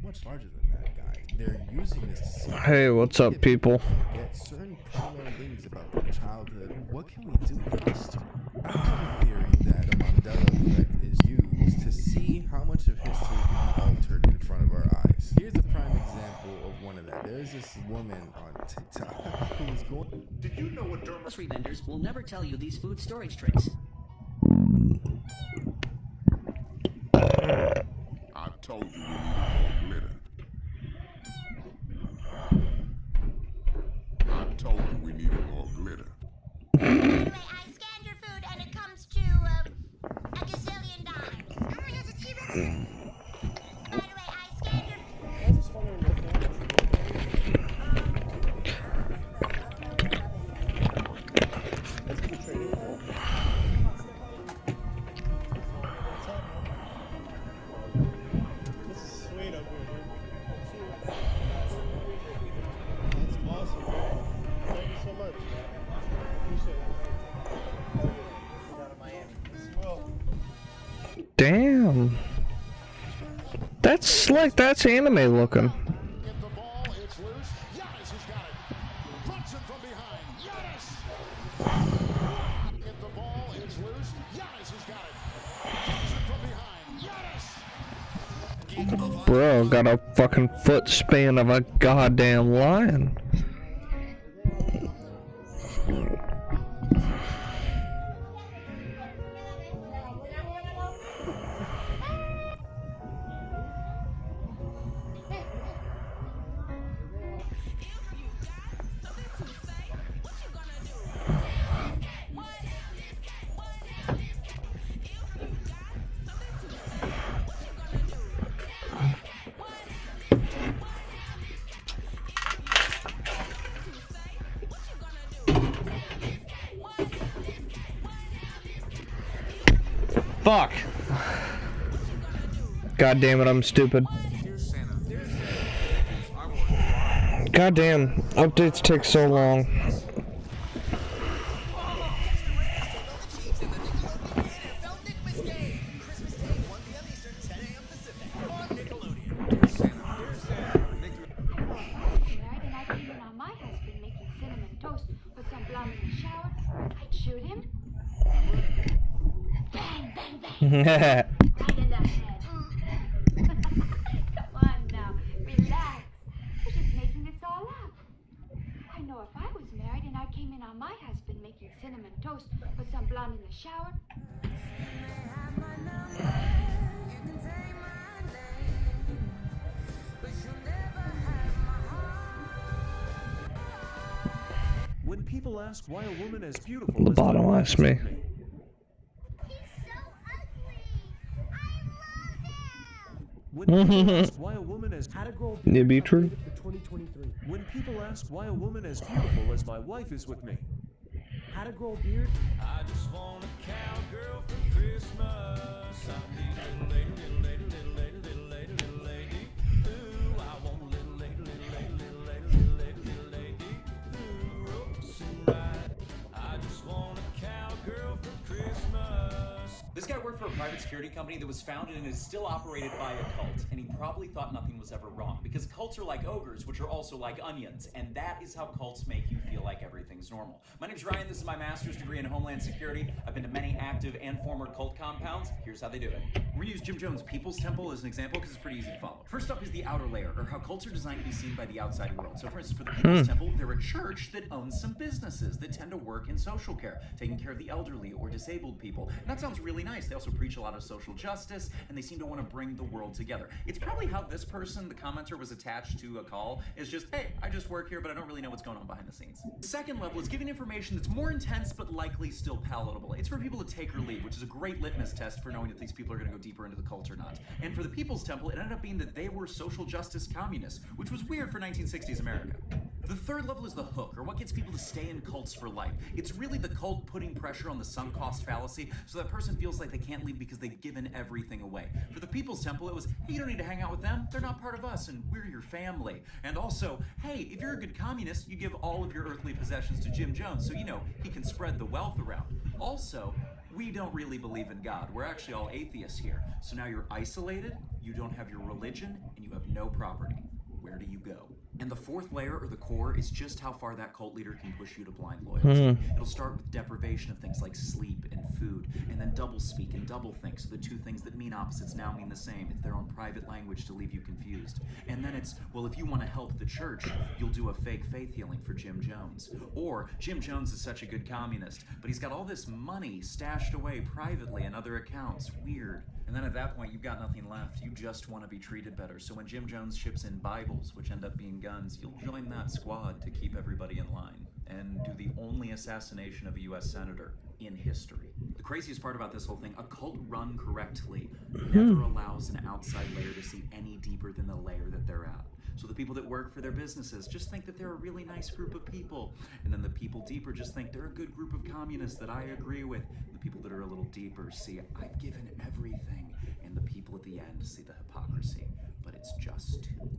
much larger than that guy. They're using this to see. Hey, what's up, people? Get certain common things about their childhood. What can we do with history? I have a theory that the Mandela effect is used to see how much of history can be altered in front of our eyes. Here's a prime example of one of that. There's this woman on TikTok who was going. Did you know what Grocery vendors will never tell you these food storage tricks. I've told you we need more glitter. I've told you we needed more glitter. Anyway, I scanned your food and it comes to a gazillion dollars. Oh, he has a T-Rex. By the way, I scanned your. Damn. That's slick. That's anime looking. Get the ball, it's loose. Giannis has got it. Brunson from behind. Giannis. Get the ball, it's loose. Giannis has got it. Brunson from behind. Giannis. Bro, got a fucking foot span of a goddamn lion. Fuck. God damn it, I'm stupid. God damn, updates take so long. Right in the head. Come on now, relax. We're just making this all up. I know if I was married and I came in on my husband making cinnamon toast with some blonde in the shower. When people ask why a woman is beautiful, Lobotomize me. When people ask why a woman is It be true. When people ask why a woman is beautiful as my wife is with me. How to grow a beard? I just want a cowgirl for Christmas. I need a little lady, little lady, little lady, little lady, little lady. Ooh, I want a little lady, little lady, little lady, little lady, little lady. Ooh, ropes and ride. I just want a cowgirl for Christmas. This guy worked for a private security company that was founded and is still operated by a cult, and he probably thought nothing was ever wrong, because cults are like ogres, which are also like onions, and that is how cults make you feel like everything's normal. My name's Ryan, this is my master's degree in Homeland Security. I've been to many active and former cult compounds. Here's how they do it. We're gonna use Jim Jones' People's Temple as an example, because it's pretty easy to follow. First up is the outer layer, or how cults are designed to be seen by the outside world. So for instance, for the People's Temple, they're a church that owns some businesses that tend to work in social care, taking care of the elderly or disabled people. And that sounds really nice. They also preach a lot of social justice, and they seem to want to bring the world together. It's probably how this person, the commenter, was attached to a call, is just, hey, I just work here, but I don't really know what's going on behind the scenes. The second level is giving information that's more intense, but likely still palatable. It's for people to take or leave, which is a great litmus test for knowing if these people are going to go deeper into the cult or not. And for the People's Temple, it ended up being that they were social justice communists, which was weird for 1960s America. The third level is the hook, or what gets people to stay in cults for life. It's really the cult putting pressure on the sunk cost fallacy, so that person feels like they can't leave because they've given everything away. For the People's Temple, it was, hey, you don't need to hang out with them, they're not part of us, and we're your family. And also, hey, if you're a good communist, you give all of your earthly possessions to Jim Jones, so you know he can spread the wealth around. Also, we don't really believe in God. We're actually all atheists here. So now you're isolated, you don't have your religion, and you have no property. Where do you go? And the fourth layer, or the core, is just how far that cult leader can push you to blind loyalty. It'll start with deprivation of things like sleep and food, and then doublespeak and doublethink, so the two things that mean opposites now mean the same. It's their own private language to leave you confused. And then it's, well, if you want to help the church, you'll do a fake faith healing for Jim Jones. Or, Jim Jones is such a good communist, but he's got all this money stashed away privately in other accounts. Weird. And then at that point, you've got nothing left. You just want to be treated better. So when Jim Jones ships in Bibles, which end up being guns, you'll join that squad to keep everybody in line and do the only assassination of a U.S. senator in history. The craziest part about this whole thing, a cult run correctly never allows an outside layer to see any deeper than the layer that they're at. So the people that work for their businesses just think that they're a really nice group of people. And then the people deeper just think they're a good group of communists that I agree with. The people that are a little deeper see, I've given everything. And the people at the end see the hypocrisy. But it's just too late.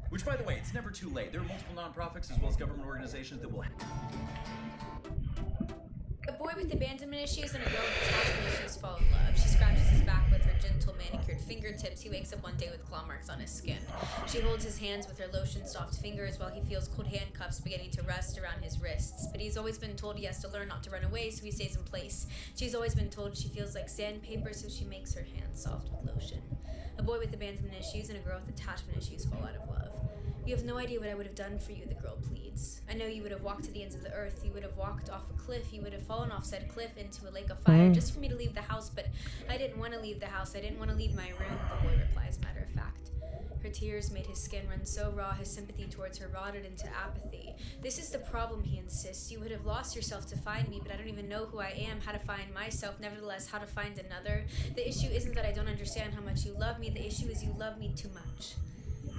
Which, by the way, it's never too late. There are multiple nonprofits as well as government organizations that will... A boy with abandonment issues and a girl with attachment issues fall in love. She scratches his back with her gentle manicured fingertips. He wakes up one day with claw marks on his skin. She holds his hands with her lotion soft fingers while he feels cold handcuffs beginning to rest around his wrists. But he's always been told he has to learn not to run away, so he stays in place. She's always been told she feels like sandpaper, so she makes her hands soft with lotion. A boy with abandonment issues and a girl with attachment issues fall out of love. You have no idea what I would have done for you, the girl pleads. I know you would have walked to the ends of the earth. You would have walked off a cliff. You would have fallen off said cliff into a lake of fire just for me to leave the house, but I didn't want to leave the house. I didn't want to leave my room, the boy replies, matter of fact. Her tears made his skin run so raw, his sympathy towards her rotted into apathy. This is the problem, he insists. You would have lost yourself to find me, but I don't even know who I am, how to find myself, nevertheless, how to find another. The issue isn't that I don't understand how much you love me. The issue is you love me too much.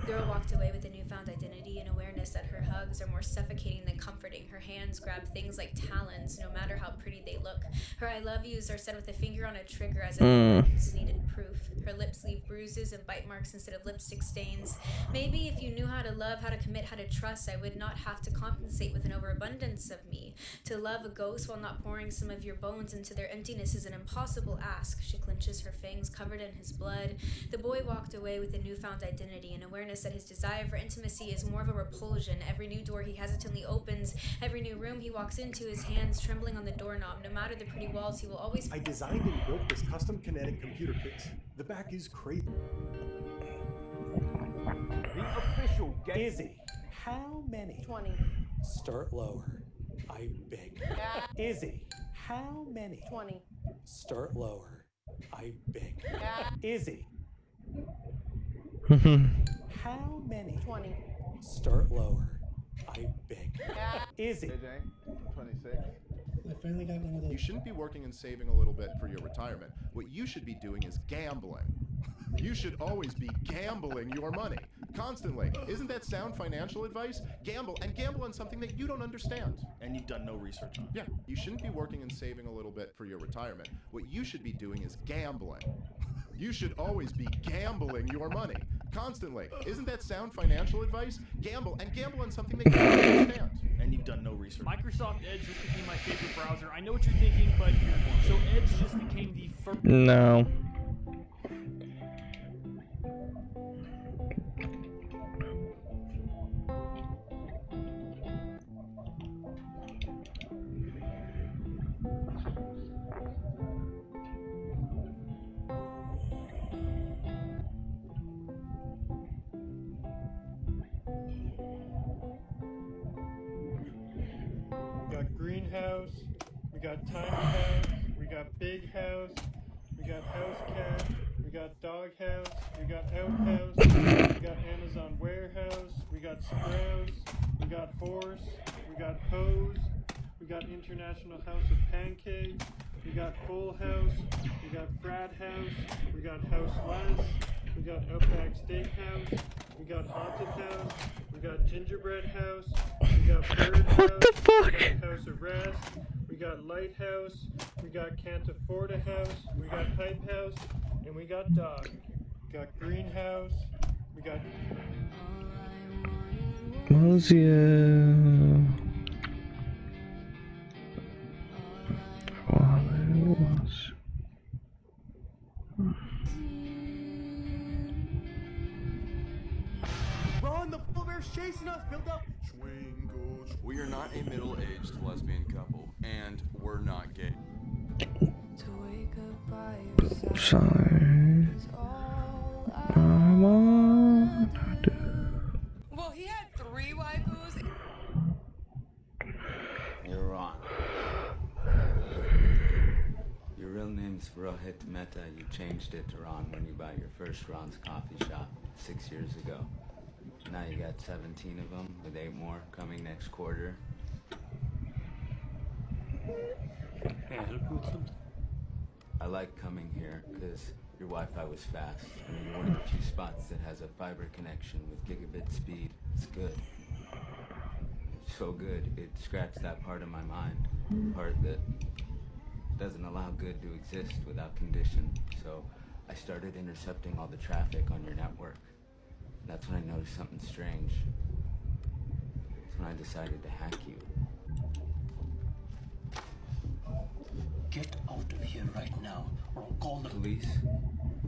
The girl walked away with a newfound identity and awareness that her hugs are more suffocating than comforting. Her hands grab things like talons, no matter how pretty they look. Her I love yous are said with a finger on a trigger as if needed proof. Her lips leave bruises and bite marks instead of lipstick stains. Maybe if you knew how to love, how to commit, how to trust, I would not have to compensate with an overabundance of me. To love a ghost while not pouring some of your bones into their emptiness is an impossible ask. She clenches her fangs, covered in his blood. The boy walked away with a newfound identity and awareness that his desire for intimacy is more of a repulsion. Every new door he hesitantly opens, every new room he walks into, his hands trembling on the doorknob. No matter the pretty walls, he will always... I designed and built this custom kinetic computer case. The back is crazy. The official Izzy, how many? 20. Start lower. I beg. Izzy, how many? 20. Start lower. I beg. Izzy. How many? 20. Start lower. I beg. Izzy. AJ, 26. I finally got one of those. You shouldn't be working and saving a little bit for your retirement. What you should be doing is gambling. You should always be gambling your money. Constantly. Isn't that sound financial advice? Gamble, and gamble on something that you don't understand. And you've done no research on it. Yeah, you shouldn't be working and saving a little bit for your retirement. What you should be doing is gambling. You should always be gambling your money. Constantly. Isn't that sound financial advice? Gamble, and gamble on something that you don't understand. And you've done no research. Microsoft Edge just became my favorite browser. I know what you're thinking, but so Edge just became the first... No. We got greenhouse, we got tiny house, we got big house, we got house cat, we got dog house, we got outhouse, we got Amazon warehouse, we got Sprouts, we got horse, we got hose, we got International House of Pancakes, we got Full House, we got Frat House, we got House Less, we got Outback Steakhouse, we got Haunted House, we got Gingerbread House, we got Bird House, what the fuck? we got House of Rest, we got Lighthouse, we got Can't Afford a House, we got Hype House, and we got Dog. We got Greenhouse, we got... Was Who's chasing us? Build up. We are not a middle-aged lesbian couple, and we're not gay. Sorry. I wanna do. Well, he had 3 waifus. You're wrong. Your real name's Rohit Mehta. You changed it to Ron when you bought your first Ron's coffee shop 6 years ago. Now you got 17 of them, with 8 more coming next quarter. Hey, help you with something? I like coming here because your Wi-Fi was fast. I mean, you're one of the few spots that has a fiber connection with gigabit speed. It's good. It's so good, it scratched that part of my mind. The part that doesn't allow good to exist without condition. So I started intercepting all the traffic on your network. That's when I noticed something strange. That's when I decided to hack you. Get out of here right now, or I'll call the police.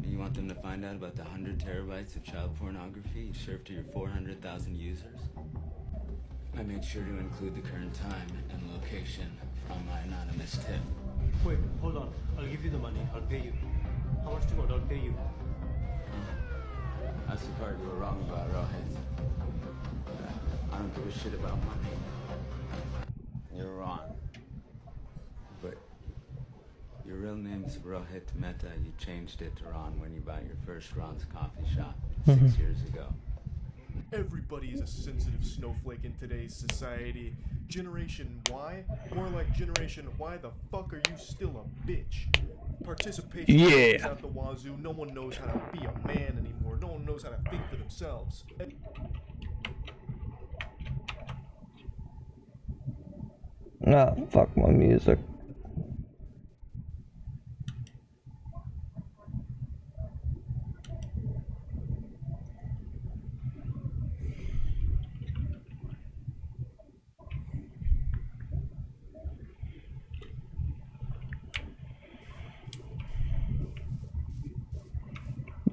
You want them to find out about the 100 terabytes of child pornography you served to your 400,000 users? I made sure to include the current time and location from my anonymous tip. Wait, hold on. I'll give you the money. I'll pay you. How much do you want? I'll pay you. That's the part you were wrong about, Rohit. I don't give a shit about money. You're wrong. But your real name's Rohit Mehta. You changed it to Ron when you bought your first Ron's coffee shop 6 years ago. Everybody is a sensitive snowflake in today's society. Generation Y? More like Generation why the fuck are you still a bitch? Participation is out the wazoo. No one knows how to be a man anymore. No one knows how to think for themselves. Nah, fuck my music.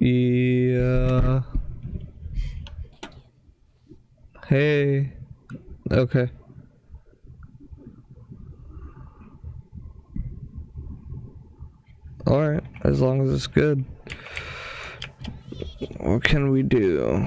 Yeah. Hey. Okay. Alright, as long as it's good. What can we do?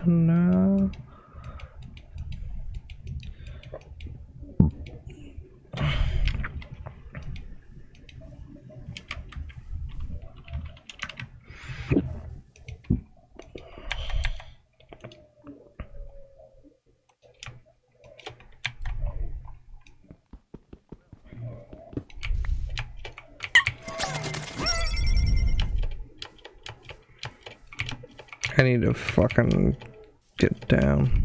No. I need to fucking get down.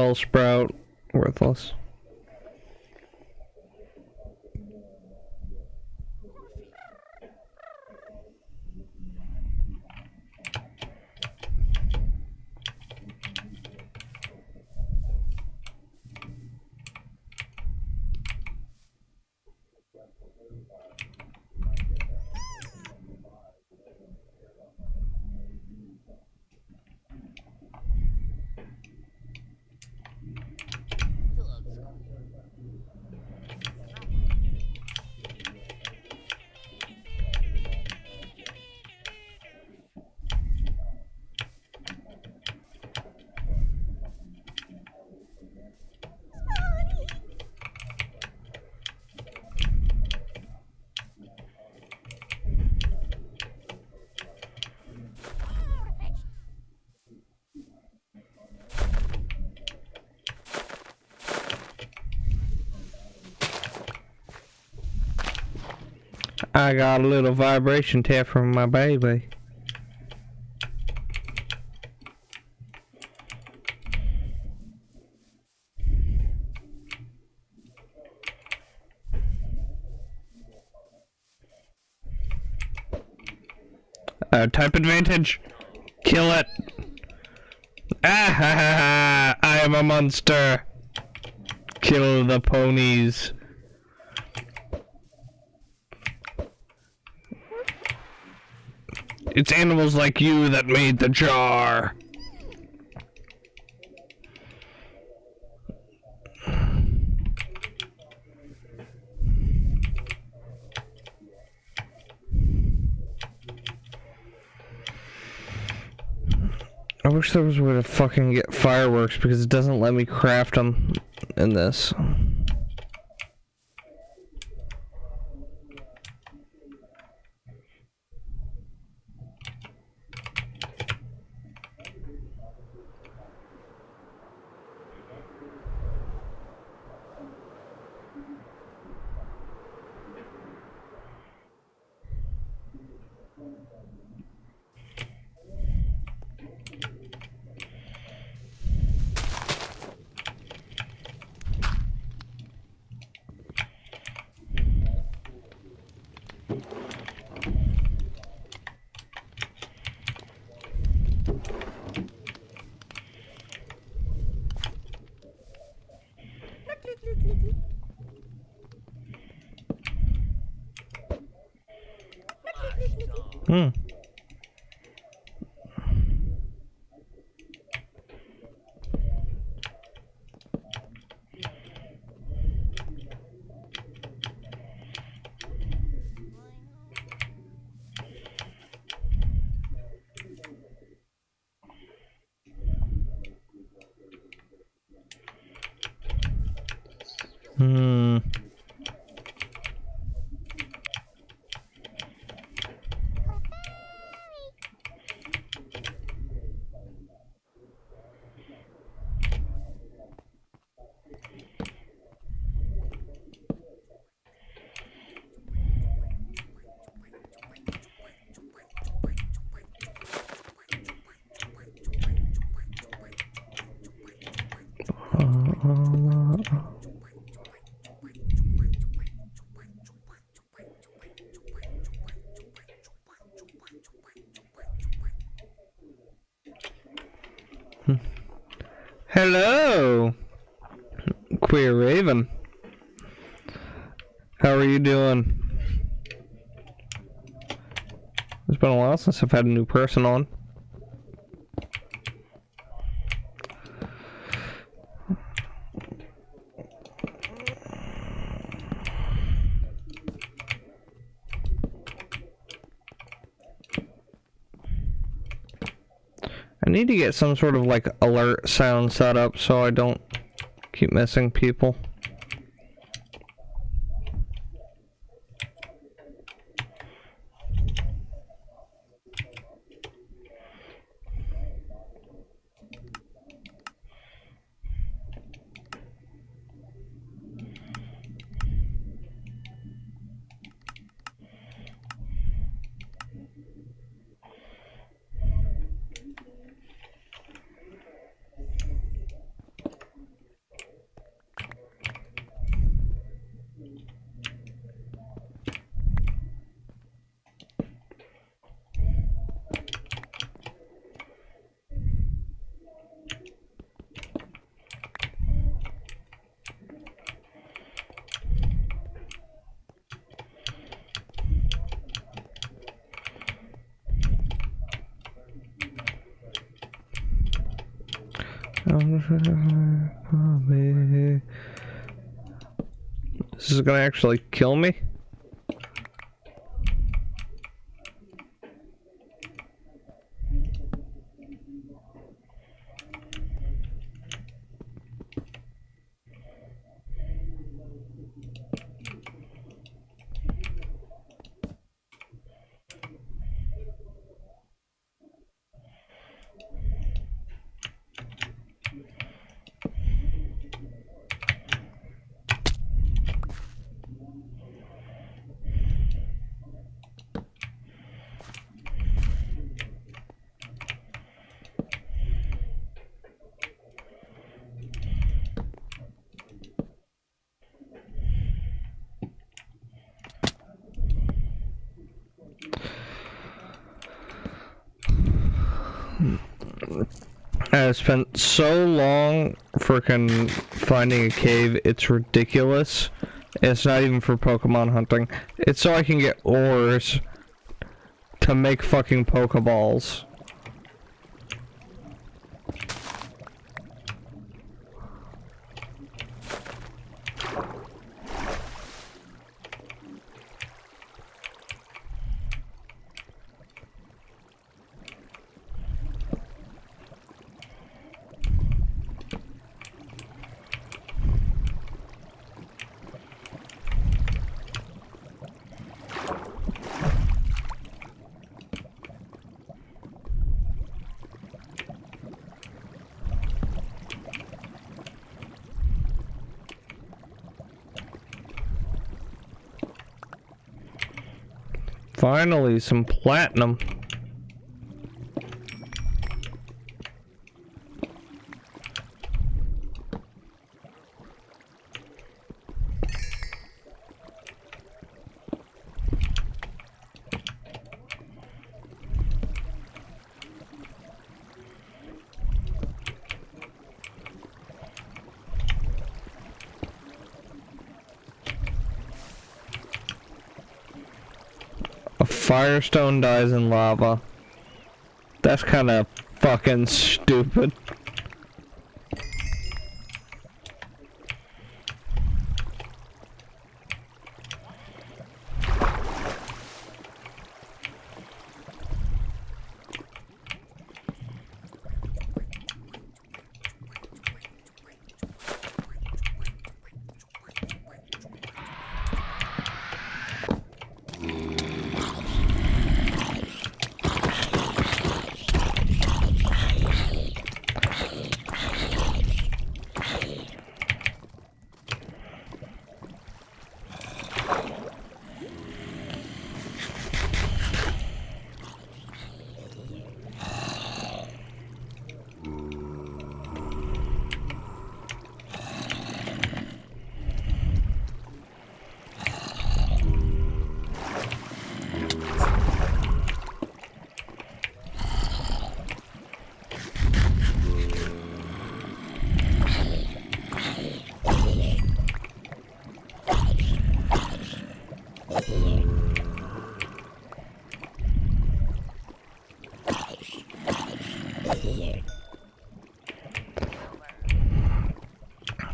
Bellsprout. Worthless. I got a little vibration tap from my baby. Type advantage. Kill it. Ah ha ha ha! I am a monster. Kill the ponies. It's animals like you that made the jar. I wish there was a way to fucking get fireworks because it doesn't let me craft them in this. Hmm. Hmm. Hello, Queer Raven. How are you doing? It's been a while since I've had a new person on. I need to get some sort of like alert sound set up so I don't keep missing people. This is gonna actually kill me? I spent so long freaking finding a cave, it's ridiculous. It's not even for Pokemon hunting. It's so I can get ores to make fucking Pokeballs. Finally, some platinum. A firestone dies in lava. That's kind of fucking stupid.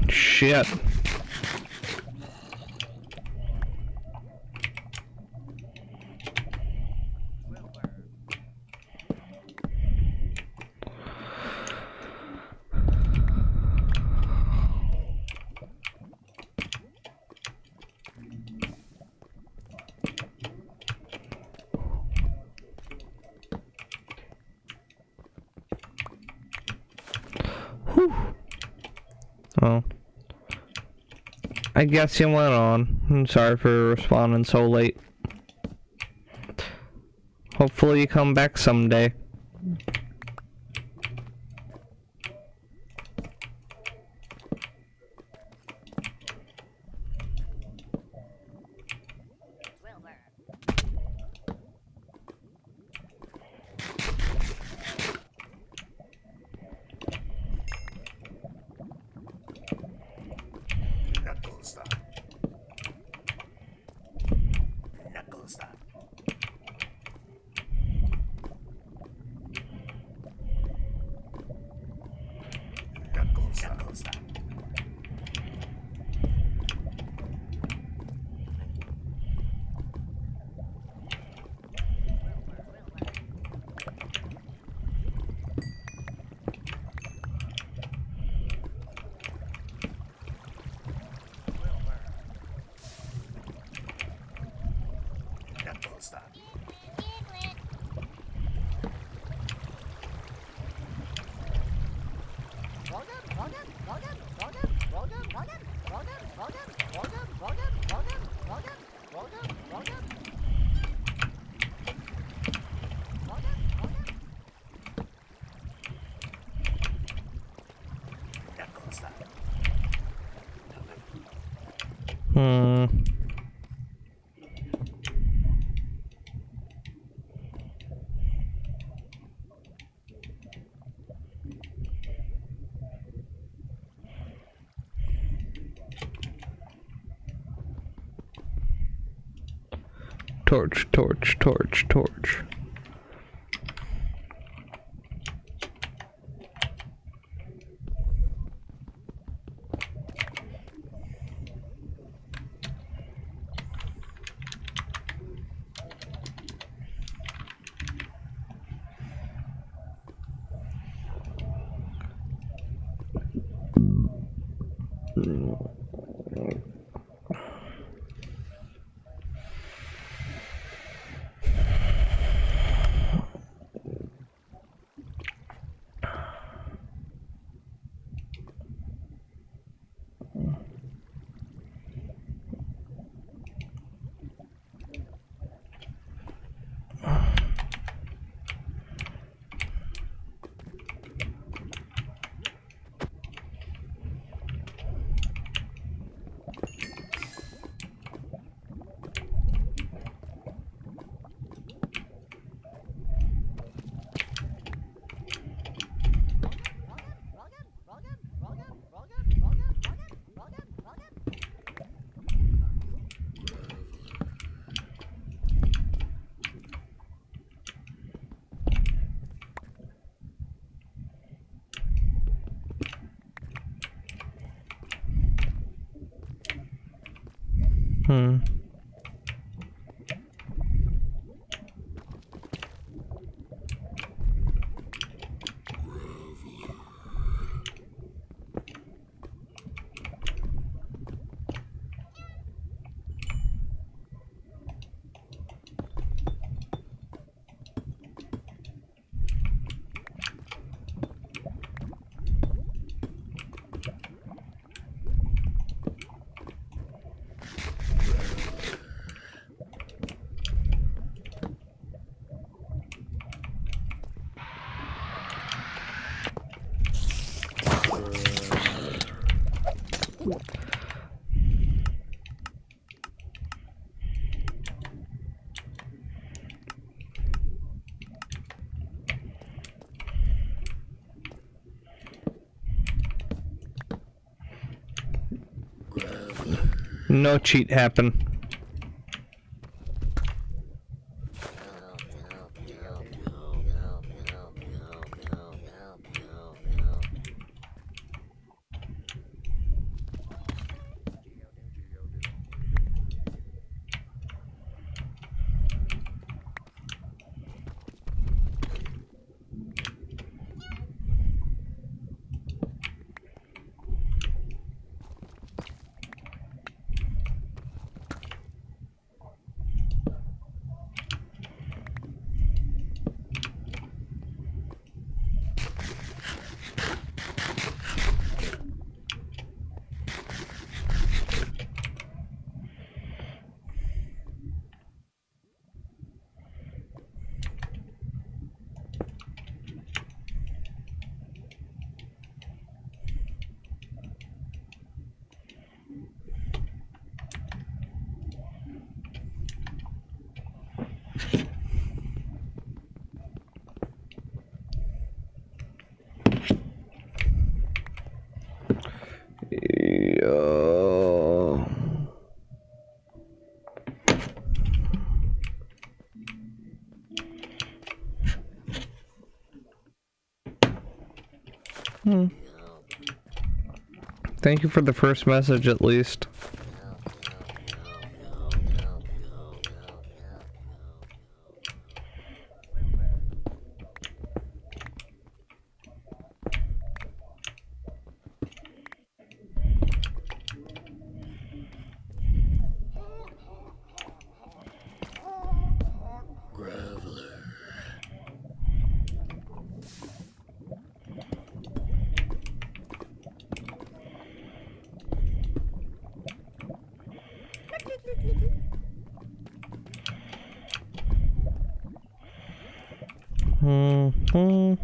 Shit. Whew. Oh. I guess you went on. I'm sorry for responding so late. Hopefully you come back someday. What's that? Torch, torch, torch, torch. No cheat happen. Thank you for the first message, at least. Hmm. Hmm.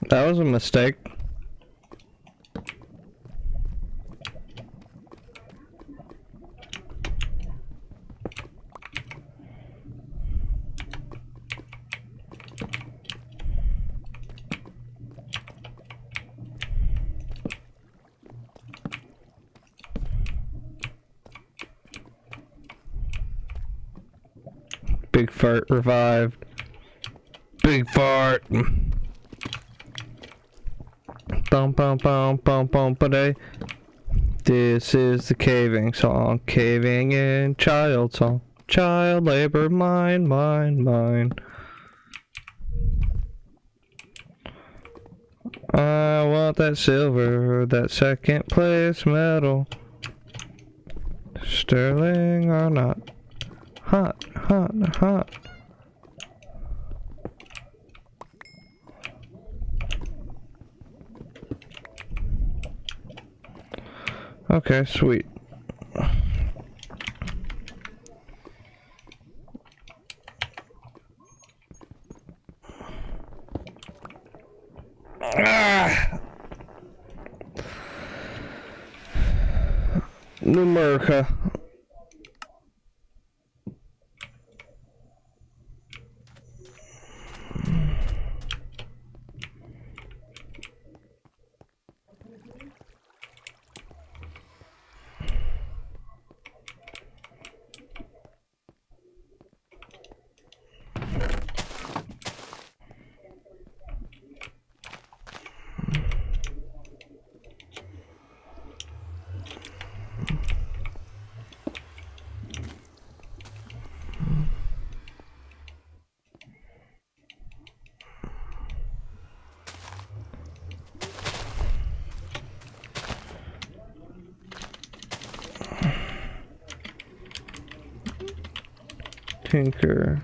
That was a mistake. Big fart revived. Big fart. Bum bum bum bum bum ba. This is the caving song. Caving in child song. Child labor, mine, mine, mine. I want that silver, that second place medal. Sterling or not. Hot, hot, hot. Okay, sweet. Ah! Numerica. Tinker.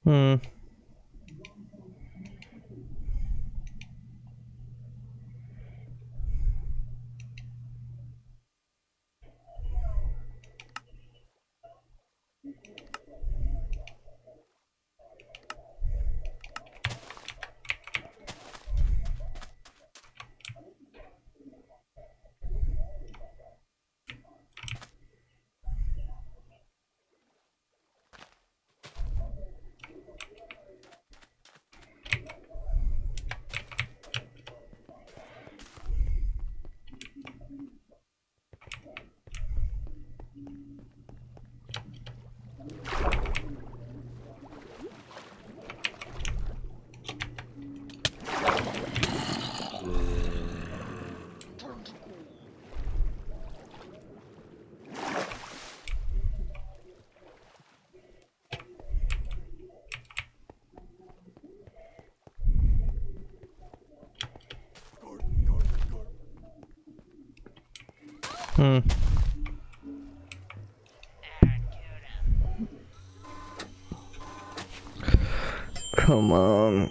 Hmm. Hmm. Come on.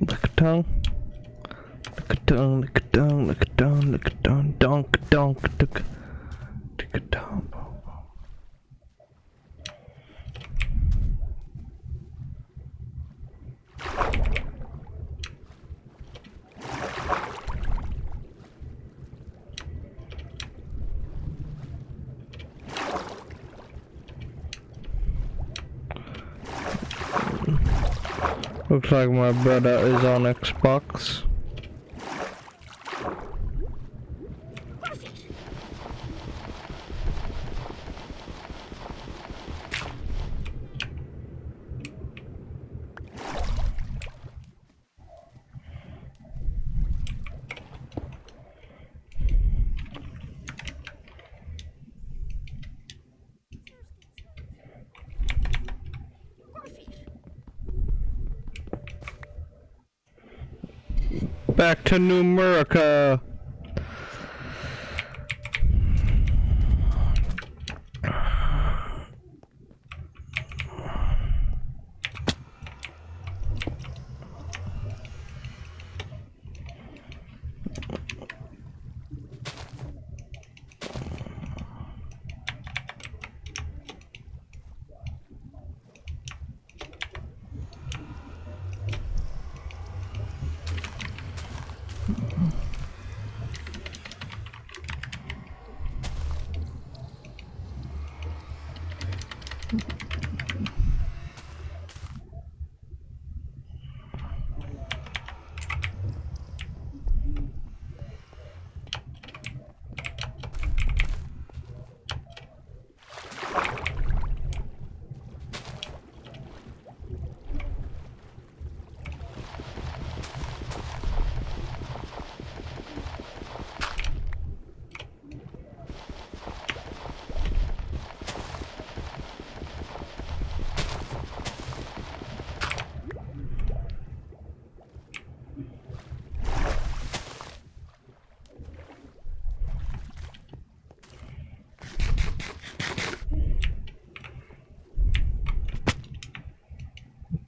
Lick a tongue. Lick a tongue, lick a tongue, lick a tongue, lick a tongue, donk, donk, lick a tongue. Looks like my brother is on Xbox. Back to New America.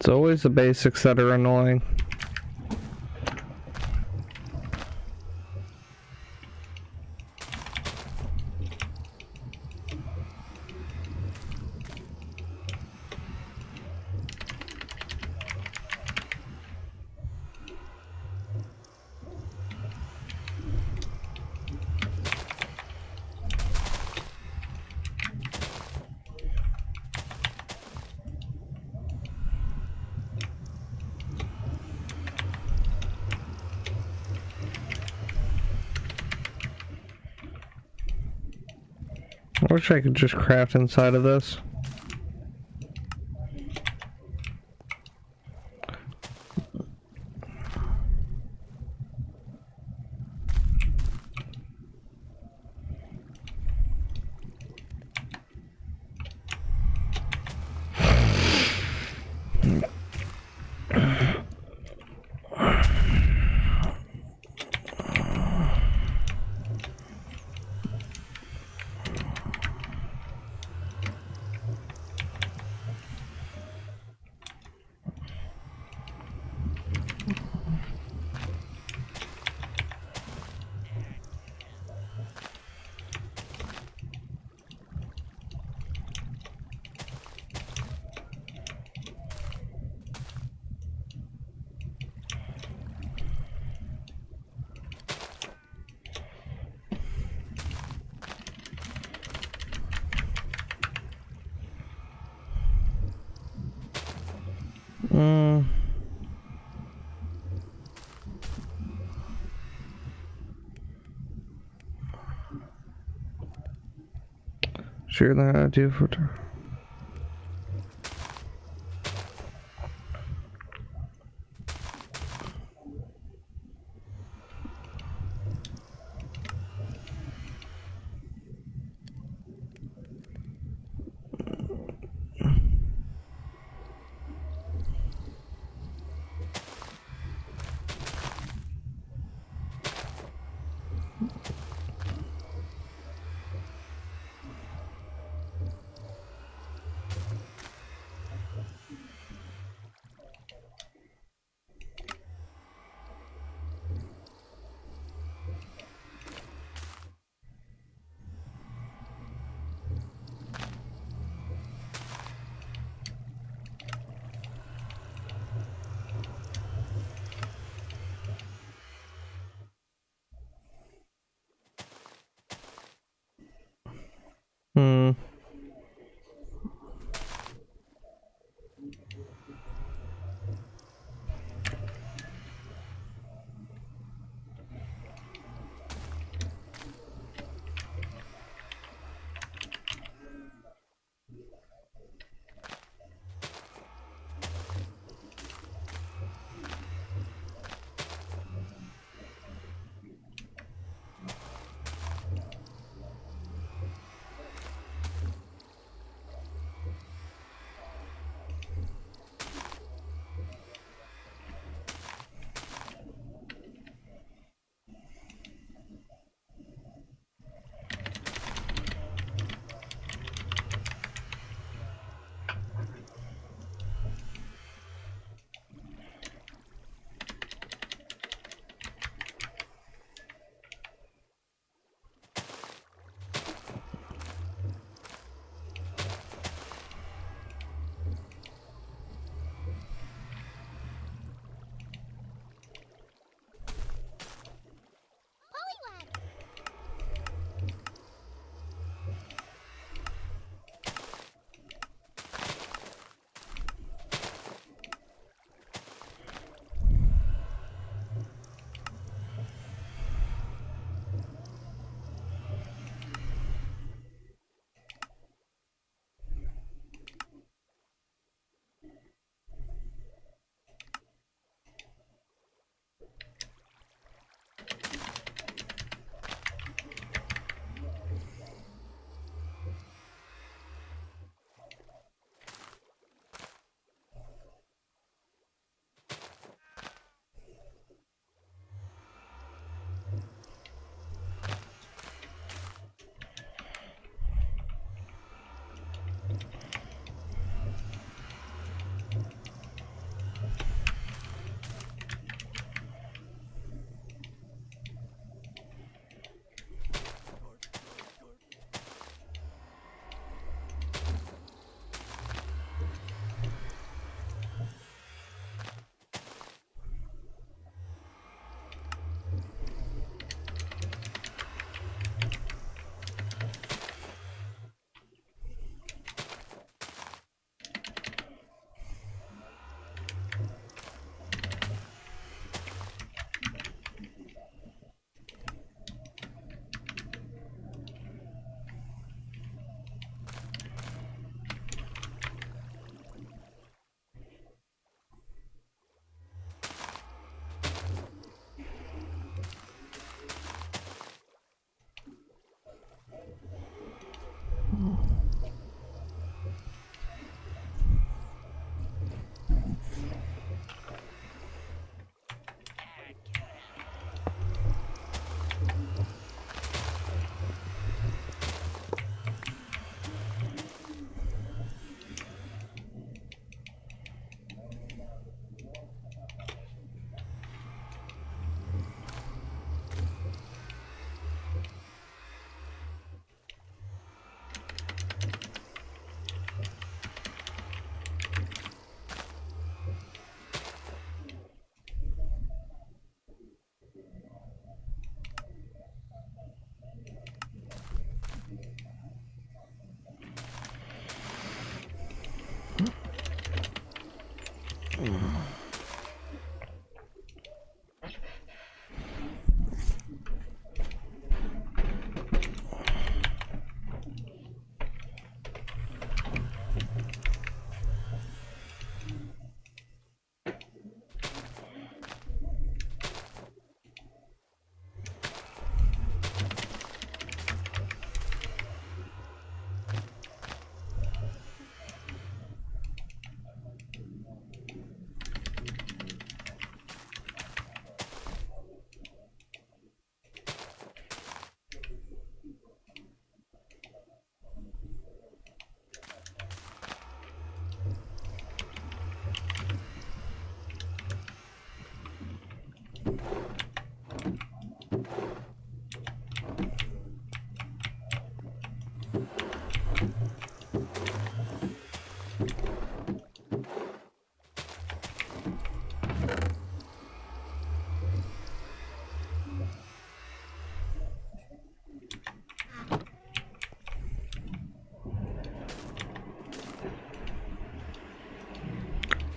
It's always the basics that are annoying. I wish I could just craft inside of this. Sure that I do for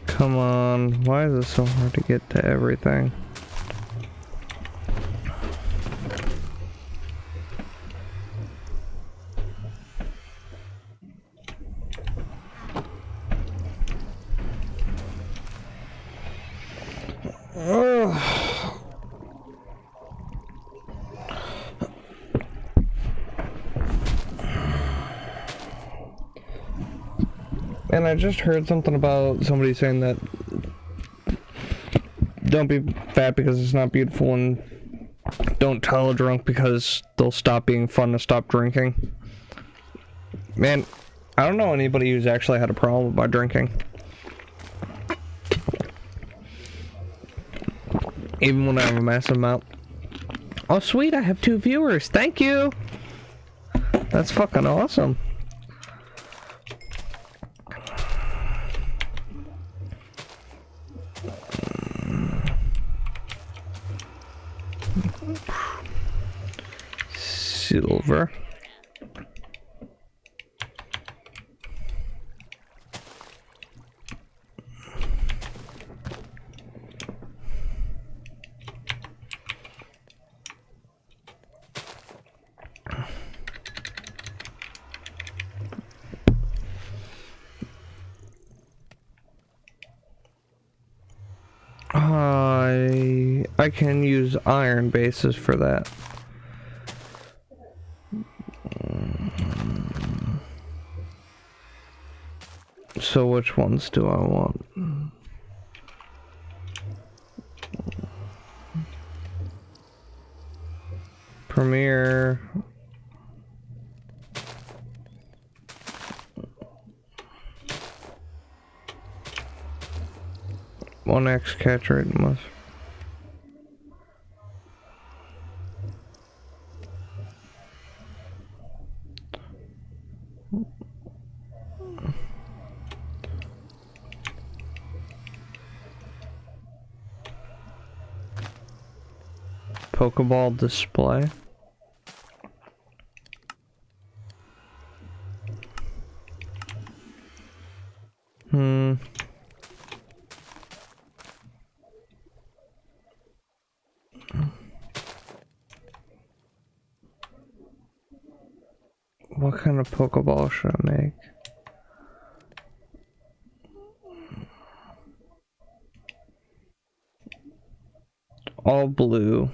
Come on, why is it so hard to get to everything? And I just heard something about somebody saying that don't be fat because it's not beautiful, and don't tell a drunk because they'll stop being fun to stop drinking. Man, I don't know anybody who's actually had a problem with my drinking. Even when I have a massive amount. Oh sweet, I have 2 viewers. Thank you! That's fucking awesome. Silver. I can use iron bases for that. So which ones do I want? Premiere. One X catch rate must. Pokeball display. What kind of Pokeball should I make? All blue.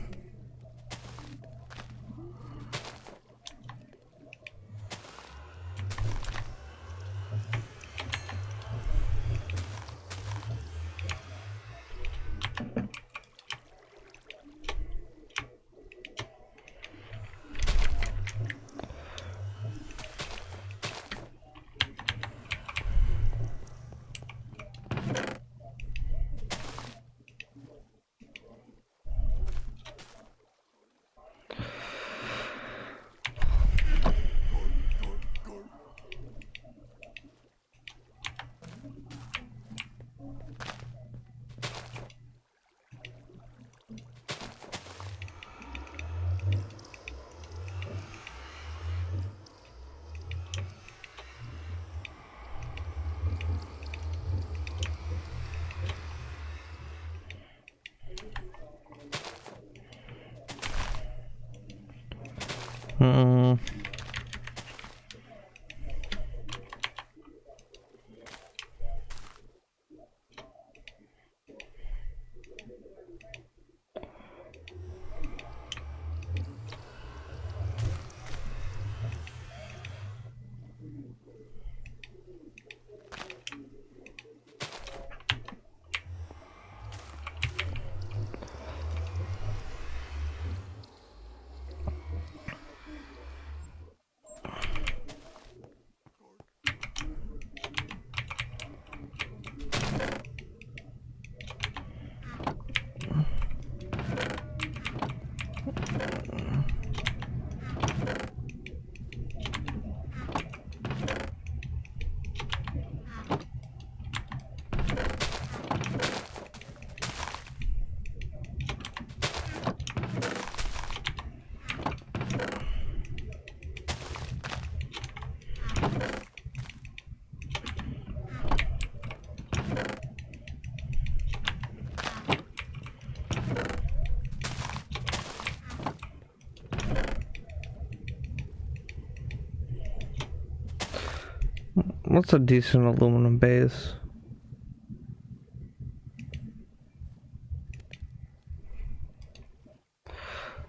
What's a decent aluminum base?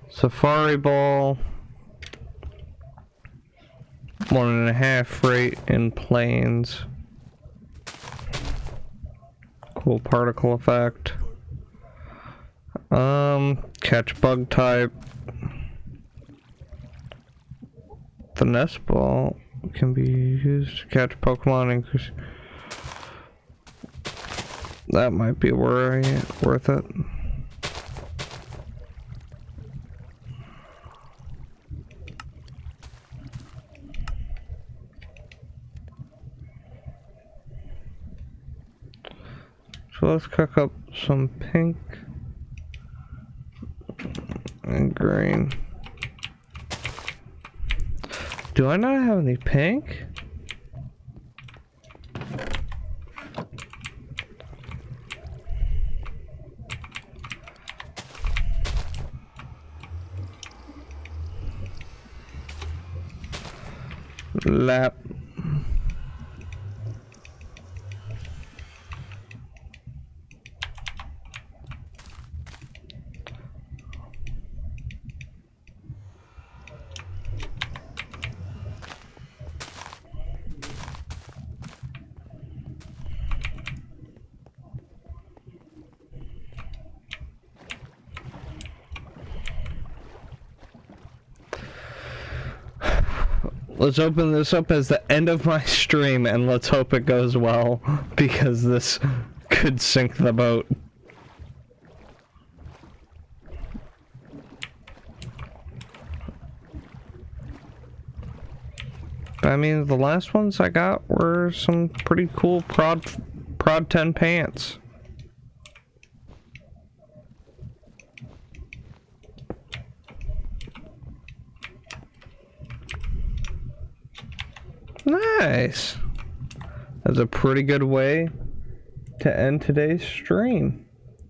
Safari ball. 1.5 rate in planes. Cool particle effect. Catch bug type. The nest ball can be used to catch Pokemon and that might be worth it. So let's cook up some pink and green. Do I not have any pink? Lap. Let's open this up as the end of my stream and let's hope it goes well, because this could sink the boat. I mean, the last ones I got were some pretty cool Prod 10 pants. Nice. That's a pretty good way to end today's stream.